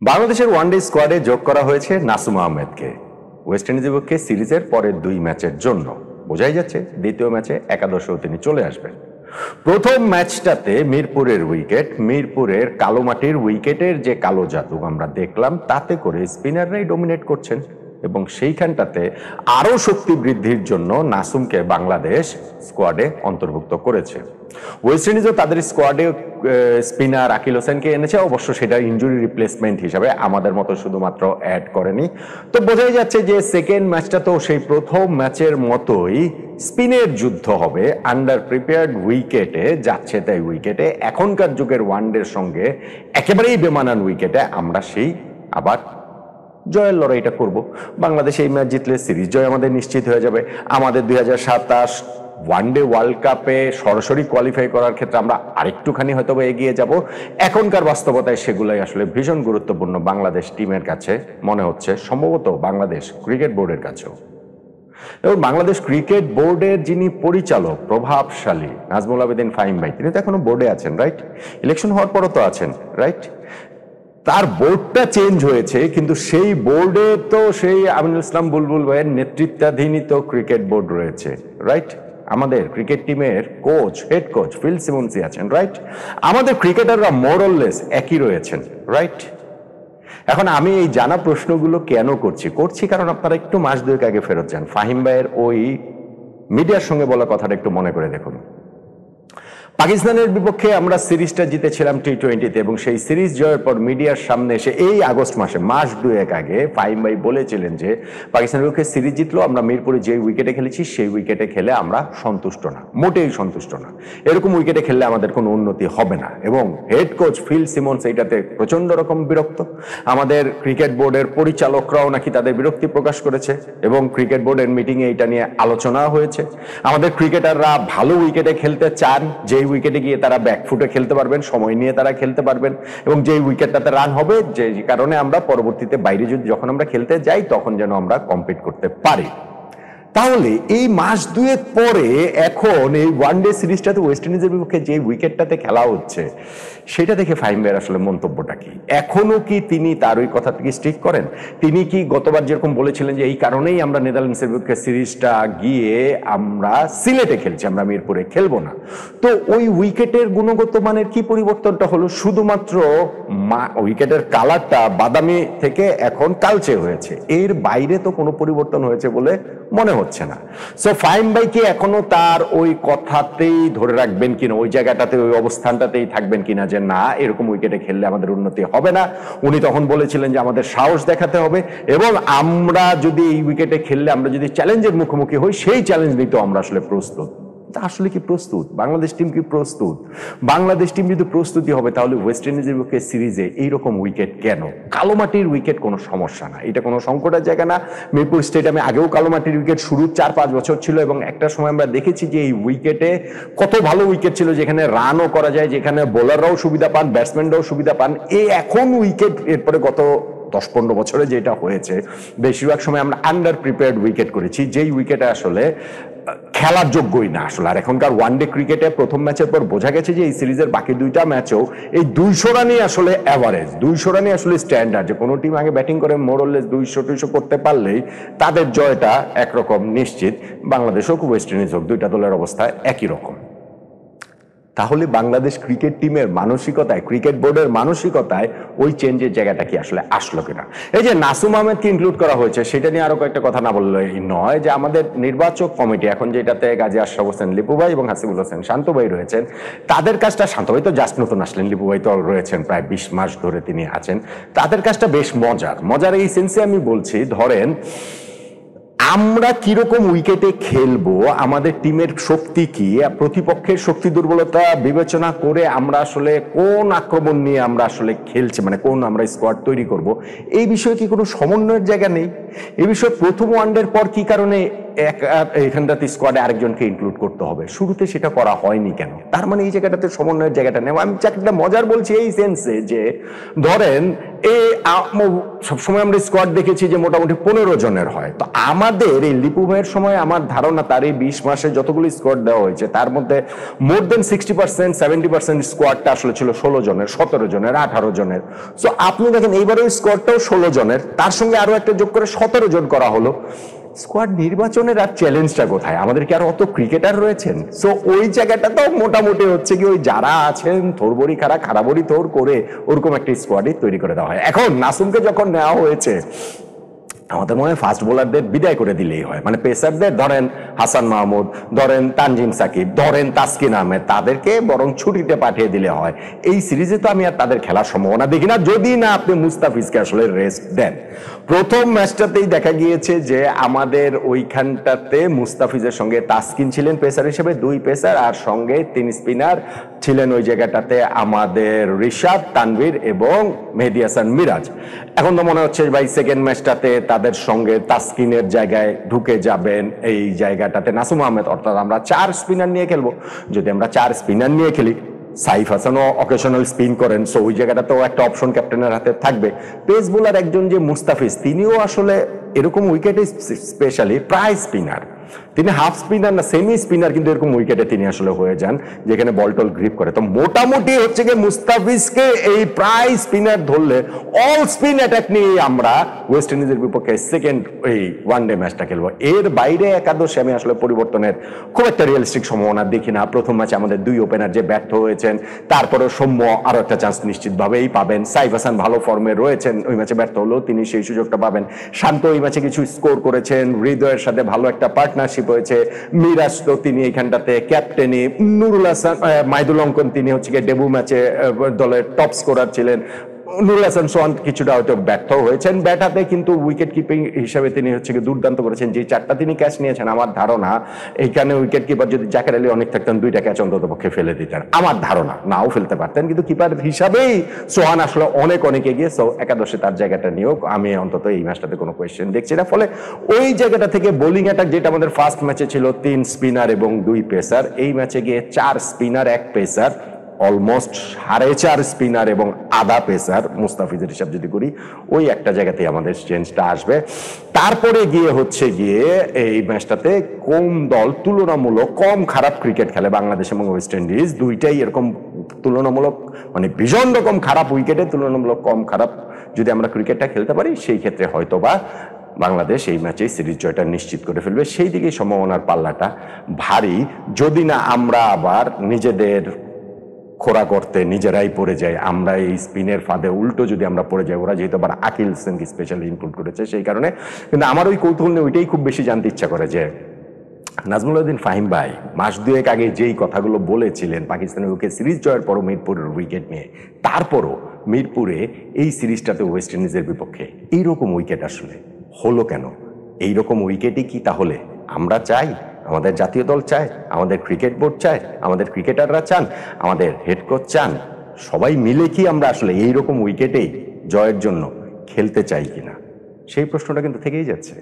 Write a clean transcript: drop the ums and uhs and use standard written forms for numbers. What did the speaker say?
বাংলাদেশের ওয়ানডে স্কোয়াডে যোগ করা হয়েছে নাসুম আহমেদকে ওয়েস্ট ইন্ডিজের পক্ষে সিরিজের পরের 2 ম্যাচের জন্য। বোঝাই যাচ্ছে দ্বিতীয় ম্যাচে একাদশেও তিনি চলে আসবেন। প্রথম ম্যাচটাতে মিরপুরের কালো মাটির উইকেটের যে কালো জাদু আমরা দেখলাম, তাতে করে স্পিনাররাই ডমিনেট করছেন এবং সেইখানটাতে আরো শক্তি বৃদ্ধির জন্য নাসুমকে বাংলাদেশ স্কোয়াডে অন্তর্ভুক্ত করেছে। ওয়েস্ট ইন্ডিজও তাদের স্কোয়াডে স্পিনার আকিল হোসেনকে এনেছে, অবশ্য সেটা ইনজুরি রিপ্লেসমেন্ট হিসাবে, আমাদের মতো শুধুমাত্র অ্যাড করেনি। তো বোঝাই যাচ্ছে যে সেকেন্ড ম্যাচটা তো সেই প্রথম ম্যাচের মতোই স্পিনের যুদ্ধ হবে। আন্ডার প্রিপেয়ার্ড উইকেটে যাচ্ছে তাই উইকেটে, এখনকার যুগের ওয়ানডের সঙ্গে একেবারেই বেমানান উইকেটে আমরা সেই আবার জয়ের লড়াইটা করব। বাংলাদেশ এই ম্যাচ জিতলে সিরিজ জয় আমাদের নিশ্চিত হয়ে যাবে। আমাদের 2027 ওয়ানডে ওয়ার্ল্ড কাপে সরাসরি কোয়ালিফাই করার ক্ষেত্রে আমরা আরেকটুখানি হয়তো এগিয়ে যাব। এখনকার বাস্তবতায় সেগুলাই আসলে ভীষণ গুরুত্বপূর্ণ বাংলাদেশ টিমের কাছে মনে হচ্ছে, সম্ভবত বাংলাদেশ ক্রিকেট বোর্ডের কাছেও। এবং বাংলাদেশ ক্রিকেট বোর্ডের যিনি পরিচালক প্রভাবশালী নাজমুল আবেদিন ফাহিম ভাই, তিনি তো এখনো বোর্ডে আছেন, রাইট? ইলেকশন হওয়ার পরও তো আছেন, রাইট? তার বোর্ডটা চেঞ্জ হয়েছে, কিন্তু সেই বোর্ডে তো সেই আমিনুল ইসলাম বুলবুল ভাইয়ের নেতৃত্বাধীনই তো ক্রিকেট বোর্ড রয়েছে, রাইট? আমাদের ক্রিকেট টিমের কোচ, হেড কোচ ফিল সিমন্সি আছেন, রাইট? আমাদের ক্রিকেটাররা মোরলেস একই রয়েছেন, রাইট? এখন আমি এই জানা প্রশ্নগুলো কেন করছি কারণ আপনারা একটু মাস দুয়েক আগে ফেরত যান, ফাহিম ভাইয়ের ওই মিডিয়ার সঙ্গে বলা কথাটা একটু মনে করে দেখুন। পাকিস্তানের বিপক্ষে আমরা সিরিজটা জিতেছিলাম টি20-তে এবং সেই সিরিজ জয়ের পর মিডিয়ার সামনে এসে এই আগস্ট মাসে, মাস দুয়েক আগে ফাহিম ভাই বলেছিলেন যে পাকিস্তানের বিপক্ষে সিরিজ জিতলো, আমরা মিরপুরে যে উইকেটে খেলেছি সেই উইকেটে খেলে আমরা সন্তুষ্ট না, মোটেই সন্তুষ্ট না, এরকম উইকেটে খেললে আমাদের কোনো উন্নতি হবে না। এবং হেড কোচ ফিল সিমন্স এইটাতে প্রচন্ড রকম বিরক্ত। আমাদের ক্রিকেট বোর্ডের পরিচালকরাও নাকি তাদের বিরক্তি প্রকাশ করেছে এবং ক্রিকেট বোর্ডের মিটিংয়ে এটা নিয়ে আলোচনা হয়েছে। আমাদের ক্রিকেটাররা ভালো উইকেটে খেলতে চান, যে উইকেটে গিয়ে তারা ব্যাকফুটে খেলতে পারবেন, সময় নিয়ে তারা খেলতে পারবেন এবং যে উইকেটটাতে রান হবে, যে কারণে আমরা পরবর্তীতে বাইরে যখন আমরা খেলতে যাই তখন যেন আমরা কম্পিট করতে পারি। তাহলে এই মাস দুয়েক পরে এখন এই ওয়ানডে সিরিজটাতে ওয়েস্ট ইন্ডিজের বিপক্ষে যে উইকেটটাতে খেলা হচ্ছে সেটা দেখে ফাহিম ভাইয়ের আসলে মন্তব্যটা কি? এখনো কি তিনি তার ওই কথা থেকে স্টিক করেন? তিনি কি গতবার যেরকম বলেছিলেন যে এই কারণেই আমরা নেদারল্যান্ডসের বিপক্ষে সিরিজটা গিয়ে আমরা সিলেটে খেলছি, আমরা মিরপুরে খেলবো না, তো ওই উইকেটের গুণগত মানের কি পরিবর্তনটা হলো? শুধুমাত্র উইকেটের কালারটা বাদামি থেকে এখন কালচে হয়েছে, এর বাইরে তো কোনো পরিবর্তন হয়েছে বলে মনে হচ্ছে না। সো ফাহিম ভাই কি এখনো তার ওই কথাতেই ধরে রাখবেন কিনা, ওই জায়গাটাতে ওই অবস্থানটাতেই থাকবেন কিনা যে না এরকম উইকেটে খেললে আমাদের উন্নতি হবে না? উনি তখন বলেছিলেন যে আমাদের সাহস দেখাতে হবে এবং আমরা যদি এই উইকেটে খেললে, আমরা যদি চ্যালেঞ্জের মুখোমুখি হই, সেই চ্যালেঞ্জ নিতেও আমরা আসলে প্রস্তুত। আসলে কি প্রস্তুত বাংলাদেশ টিম? কি প্রস্তুত বাংলাদেশ টিম? যদি প্রস্তুতি হবে তাহলে ওয়েস্ট ইন্ডিজের বিপক্ষে সিরিজে এইরকম উইকেট কেন? কালো মাটির উইকেট কোনো সমস্যা না, এটা কোনো সংকটের জায়গা না। মিরপুর স্টেডিয়ামে আগেও কালো মাটির উইকেট শুরু 4-5 বছর ছিল এবং একটা সময় আমরা দেখেছি যে এই উইকেটে কত ভালো উইকেট ছিল, যেখানে রানও করা যায়, যেখানে বোলাররাও সুবিধা পান, ব্যাটসম্যানরাও সুবিধা পান। এই এখন উইকেট এরপরে গত 10-15 বছরে যেটা হয়েছে, বেশিরভাগ সময় আমরা আন্ডার প্রিপেয়ার্ড উইকেট করেছি, যেই উইকেটে আসলে খেলার যোগ্যই না আসলে। আর এখনকার ওয়ানডে ক্রিকেটে প্রথম ম্যাচের পর বোঝা গেছে যে এই সিরিজের বাকি 2টা ম্যাচেও এই 200 রানই আসলে অ্যাভারেজ, 200 রানই আসলে স্ট্যান্ডার্ড, যে কোনো টিম আগে ব্যাটিং করে মোরলেস 200-200 করতে পারলেই তাদের জয়টা একরকম নিশ্চিত। বাংলাদেশ হোক ওয়েস্ট ইন্ডিজ হোক, 2টা দলের অবস্থা একই রকম। তাহলে বাংলাদেশ ক্রিকেট টিমের মানসিকতায়, ক্রিকেট বোর্ডের মানসিকতায় ওই চেঞ্জের জায়গাটা কি আসলে আসলো কিনা? এই যে নাসুম আহমেদকে ইনক্লুড করা হয়েছে, সেটা নিয়ে আরো কয়েকটা কথা না বললেই নয় যে আমাদের নির্বাচক কমিটি এখন যেটাতে গাজী আশরাফ হোসেন লিপু ভাই এবং হাসিবুল হোসেন শান্ত ভাই রয়েছেন, তাদের কাজটা, শান্ত ভাই তো জাস্ট নতুন আসলেন, লিপু ভাই তো রয়েছেন প্রায় 20 মাস ধরে তিনি আছেন, তাদের কাজটা বেশ মজার এই সেন্সে আমি বলছি, ধরেন আমরা কিরকম উইকেটে খেলবো, আমাদের টিমের শক্তি কি, প্রতিপক্ষের শক্তি দুর্বলতা বিবেচনা করে আমরা আসলে কোন আক্রমণ নিয়ে আমরা আসলে খেলছি, মানে কোন আমরা স্কোয়াড তৈরি করব, এই বিষয়ে কি কোনো সমন্বয়ের জায়গা নেই? এই বিষয়ে প্রথম ওয়ানডের পর কি কারণে এখানটাতে স্কোয়াডে আরেকজনকে ইনক্লুড করতে হবে, শুরুতে সেটা করা হয়নি কেন? তার মানে এই জায়গাটাতে সমন্বয়ের জায়গাটা নেই। আমি চাকরিটা মজার বলছি এই সেন্সে যে ধরেন সবসময় আমরা স্কোয়াড দেখেছি যে মোটামুটি 15 জনের হয়। তো আমাদের এই লিপু ভাইয়ের সময় আমার ধারণা তার এই 20 মাসে যতগুলো স্কোয়াড দেওয়া হয়েছে তার মধ্যে মোর দেন 60% 70% স্কোয়াডটা আসলে ছিল 16 জনের, 17 জনের, 18 জনের। সো আপনি দেখেন এইবারও স্কোয়াডটাও 16 জনের, তার সঙ্গে আরো একটা যোগ করে 17 জন করা হলো। স্কোয়াড নির্বাচনের আর চ্যালেঞ্জটা কোথায়? আমাদের কি আর অত ক্রিকেটার রয়েছেন? সো ওই জায়গাটা তো মোটামুটি হচ্ছে কি ওই যারা আছেন থোরবড়ি খারাবড়ি থোর করে ওরকম একটা স্কোয়াডই তৈরি করে দেওয়া হয়। এখন নাসুমকে যখন নেওয়া হয়েছে আমাদের মনে হয় ফাস্ট বোলারদের বিদায় করে দিলেই হয়, মানে পেসারদের ধরেন হাসান মাহমুদ, ধরেন তানজিম সাকিব, ধরেন তাসকিন আহমেদ, তাদেরকে বরং ছুটিতে পাঠিয়ে দিলে হয়। এই সিরিজে তো আমি আর তাদের খেলার সম্ভাবনা দেখি না, যদি না আপনি মুস্তাফিজকে আসলে রেস্ট দেন। প্রথম ম্যাচটাতেই দেখা গিয়েছে যে আমাদের ওইখানটাতে মুস্তাফিজের সঙ্গে তাসকিন ছিলেন পেসার হিসেবে, 2 পেসার, আর সঙ্গে 3 স্পিনার ছিলেন ওই জায়গাটাতে আমাদের রিশাদ, তানভীর এবং মেহেদী হাসান মিরাজ। এখন তো মনে হচ্ছে ভাই সেকেন্ড ম্যাচটাতে তাদের সঙ্গে তাসকিনের জায়গায় ঢুকে যাবেন এই জায়গাটাতে নাসুম আহমেদ, অর্থাৎ আমরা 4 স্পিনার নিয়ে খেলবো। যদি আমরা 4 স্পিনার নিয়ে খেলি, সাইফ হাসানও অকেশনাল স্পিন করেন, সো ওই জায়গাটাতেও একটা অপশন ক্যাপ্টেনের হাতে থাকবে। পেস বোলার একজন যে মুস্তাফিজ, তিনিও আসলে এরকম উইকেটে স্পেশালি প্রায় স্পিনার, তিনি হাফ স্পিনার না সেমি স্পিনার, কিন্তু এরকম উইকেটে তিনি আসলে হয়ে যান যেখানে বল টল গ্রিপ করে। তো মোটামুটি হচ্ছে কি মুস্তাফিজকে এই প্রায় স্পিনার ধরলে অল স্পিন অ্যাটাক নিয়ে আমরা ওয়েস্ট ইন্ডিজের বিপক্ষে সেকেন্ড এই ওয়ানডে ম্যাচটা খেলবো। এর বাইরে একাদশে আমি আসলে পরিবর্তনের খুব একটা রিয়েলিস্টিক সম্ভাবনা দেখি না। প্রথম ম্যাচে আমাদের 2 ওপেনার যে ব্যর্থ হয়েছেন, তারপরে সৌম্য আরো একটা চান্স নিশ্চিতভাবেই পাবেন। সাইফ হাসান ভালো ফর্মে রয়েছেন, ওই ম্যাচে ব্যর্থ হলেও তিনি সেই সুযোগটা পাবেন। শান্ত ওই ম্যাচে কিছু স্কোর করেছেন, হৃদয়ের সাথে ভালো একটা পার্টনারশিপ হয়েছে। মিরাজ তো তিনি এখানটাতে ক্যাপ্টেনি, নুরুল হাসান মাইদুল অঙ্কন তিনি হচ্ছে গিয়ে ডেবু ম্যাচে দলের টপ স্কোরার ছিলেন। নুরুল হাসান সোহান কিছুটা হয়তো ব্যর্থ হয়েছেন ব্যাট হাতে, কিন্তু উইকেট কিপিং হিসাবে তিনি হচ্ছে গিয়ে দুর্দান্ত করেছেন। যে 4টা তিনি ক্যাচ নিয়েছেন, আমার ধারণা এইখানে উইকেট কিপার যদি জাকের আলী অনেক থাকতেন 2টা ক্যাচ অন্তত পক্ষে ফেলে দিতেন, আমার ধারণা নাও ফেলতে পারতেন, কিন্তু কিপার হিসাবেই সোহান আসলে অনেক এগিয়ে। সো একাদশে তার জায়গাটা নিয়েও আমি অন্তত এই ম্যাচটাতে কোনো কোয়েশ্চেন দেখছি না। ফলে ওই জায়গাটা থেকে বোলিং অ্যাটাক যেটা আমাদের ফার্স্ট ম্যাচে ছিল 3 স্পিনার এবং 2 পেসার, এই ম্যাচে গিয়ে 4 স্পিনার 1 পেসার, অলমোস্ট 4.5 স্পিনার এবং আধা পেসার মুস্তাফিজের হিসাব যদি করি, ওই একটা জায়গাতেই আমাদের চেঞ্জটা আসবে। তারপরে গিয়ে হচ্ছে গিয়ে এই ম্যাচটাতে কোন দল তুলনামূলক কম খারাপ ক্রিকেট খেলে, বাংলাদেশ এবং ওয়েস্ট ইন্ডিজ দুইটাই এরকম তুলনামূলক মানে ভীষণ রকম খারাপ উইকেটে তুলনামূলক কম খারাপ যদি আমরা ক্রিকেটটা খেলতে পারি, সেই ক্ষেত্রে হয়তোবা বাংলাদেশ এই ম্যাচে সিরিজ জয়টা নিশ্চিত করে ফেলবে। সেই দিকে সম্ভাবনার পাল্লাটা ভারী, যদি না আমরা আবার নিজেদের খোরা করতে নিজেরাই পড়ে যাই। আমরা এই স্পিনের ফাঁদে উল্টো যদি আমরা পড়ে যাই, ওরা যেহেতু আবার আকিল হোসেনকে স্পেশালি ইনক্লুড করেছে সেই কারণে। কিন্তু আমার ওই কৌতূহল নিয়ে ওইটাই খুব বেশি জানতে ইচ্ছা করে যে নাজমুল উদ্দিন ফাহিম ভাই মাস 2 আগে যেই কথাগুলো বলেছিলেন পাকিস্তানের ওকে সিরিজ জয়ের পরও মিরপুরের উইকেট নিয়ে, তারপরও মিরপুরে এই সিরিজটাতে ওয়েস্ট ইন্ডিজের বিপক্ষে এইরকম উইকেট আসলে হলো কেন? এইরকম উইকেটই কি তাহলে আমরা চাই? আমাদের জাতীয় দল চায়, আমাদের ক্রিকেট বোর্ড চায়, আমাদের ক্রিকেটাররা চান, আমাদের হেড কোচ চান, সবাই মিলে কি আমরা আসলে এইরকম উইকেটেই জয়ের জন্য খেলতে চাই কিনা? সেই প্রশ্নটা কিন্তু থেকেই যাচ্ছে।